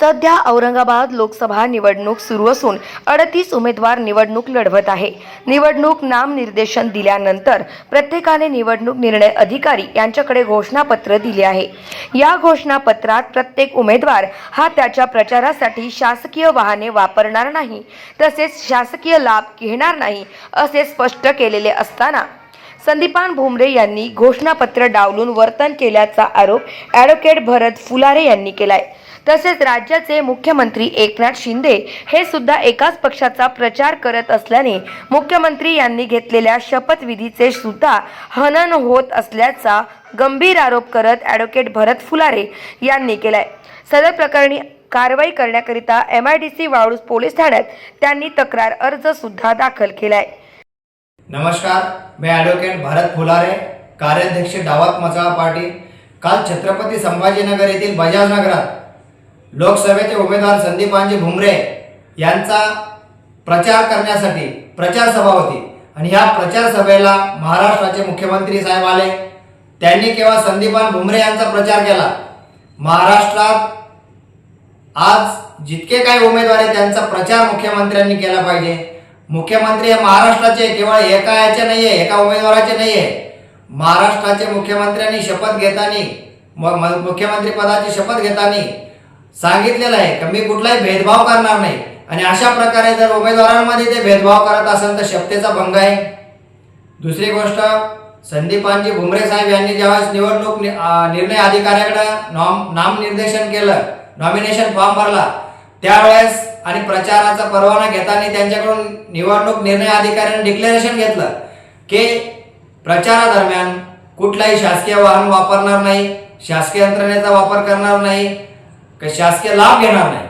सध्या औरंगाबाद लोकसभा निवडणूक सुरू असून 38 उमेदवार निवडणूक लढवत आहे। निवडणूक नामनिर्देशन दिल्यानंतर प्रत्येकाने निवडणूक निर्णय अधिकारी यांच्याकडे घोषणापत्र दिले आहे। या घोषणापत्रात प्रत्येक उमेदवार हा त्याच्या प्रचारासाठी शासकीय वाहने वापरणार नाही, तसेच शासकीय लाभ घेणार नाही असे स्पष्ट केलेले असताना संदीपान भुमरे यांनी घोषणापत्र डावलून वर्तन केल्याचा आरोप ॲडव्होकेट भरत फुलारे यांनी केलाय। तसेच राज्याचे मुख्यमंत्री एकनाथ शिंदे हे सुद्धा एकाच पक्षाचा प्रचार करत असल्याने मुख्यमंत्री यांनी घेतलेल्या शपथविधीचे सुद्धा हनन होत असल्याचा गंभीर आरोप करत ॲडव्होकेट भरत फुलारे यांनी केलाय। सदर प्रकरणी कारवाई करण्याकरिता MIDC वाळूज पोलीस ठाण्यात त्यांनी तक्रार अर्ज सुद्धा दाखल केलाय। नमस्कार, मैं ॲडव्होकेट भरत फुलारे, कार्याध्यक्ष डावत मचाळ पार्टी। काल छत्रपती संभाजीनगर येथील बजाज नगरात लोकसभेचे उमेदवार संदीपानजी भुमरे यांचा प्रचार करण्यासाठी प्रचार सभा होती आणि ह्या प्रचार सभेला महाराष्ट्राचे मुख्यमंत्री साहेब आले। त्यांनी केवळ संदीपान भुमरे यांचा प्रचार केला। महाराष्ट्रात आज जितके काही उमेदवार आहेत त्यांचा प्रचार मुख्यमंत्र्यांनी केला पाहिजे। मुख्यमंत्री हे महाराष्ट्राचे केवळ एका याचे नाहीये, एका उमेदवाराचे नाहीये। महाराष्ट्राचे मुख्यमंत्र्यांनी शपथ घेताना मुख्यमंत्री पदाची शपथ घेताना सांगितलेलं आहे की मी कुठलाही भेदभाव करणार नाही आणि अशा प्रकारे जर उमेदवारांमध्ये ते भेदभाव करत असेल तर शपथेचा भंग आहे। दुसरी गोष्ट, संदीपानजी भुमरे साहेब यांनी ज्यावेळेस निवडणूक निर्णय अधिकाऱ्याकडे नामनिर्देशन केलं, नॉमिनेशन फॉर्म भरला, त्यावेळेस आणि प्रचाराचा परवाना घेताना त्यांच्याकडून निवडणूक निर्णय अधिकाऱ्यांनी डिक्लेरेशन घेतलं की प्रचारादरम्यान कुठलाही शासकीय वाहन वापरणार नाही, शासकीय यंत्रणेचा वापर करणार नाही, शासकीय लाभ घेणार नाही।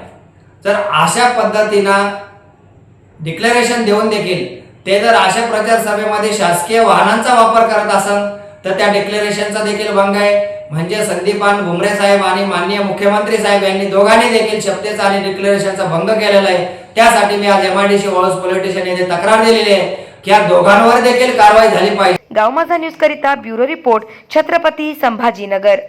जर अशा पद्धतीनं डिक्लेरेशन देऊन देखील ते जर अशा प्रचार सभेमध्ये शासकीय वाहनांचा वापर करत असेल तर त्या डिक्लेरेशनचा देखील भंग आहे। म्हणजे संदीपान भुमरे साहेब आणि माननीय मुख्यमंत्री साहेब यांनी दोघांनी देखील शपथेचा आणि डिक्लेरेशनचा भंग केलेला आहे। त्यासाठी मी आज MIDC वाळूज पोलीस स्टेशन येथे तक्रार दिलेली आहे की या दोघांवर देखील कारवाई झाली पाहिजे। गाव माझा न्यूज करिता ब्युरो रिपोर्ट, छत्रपती संभाजीनगर।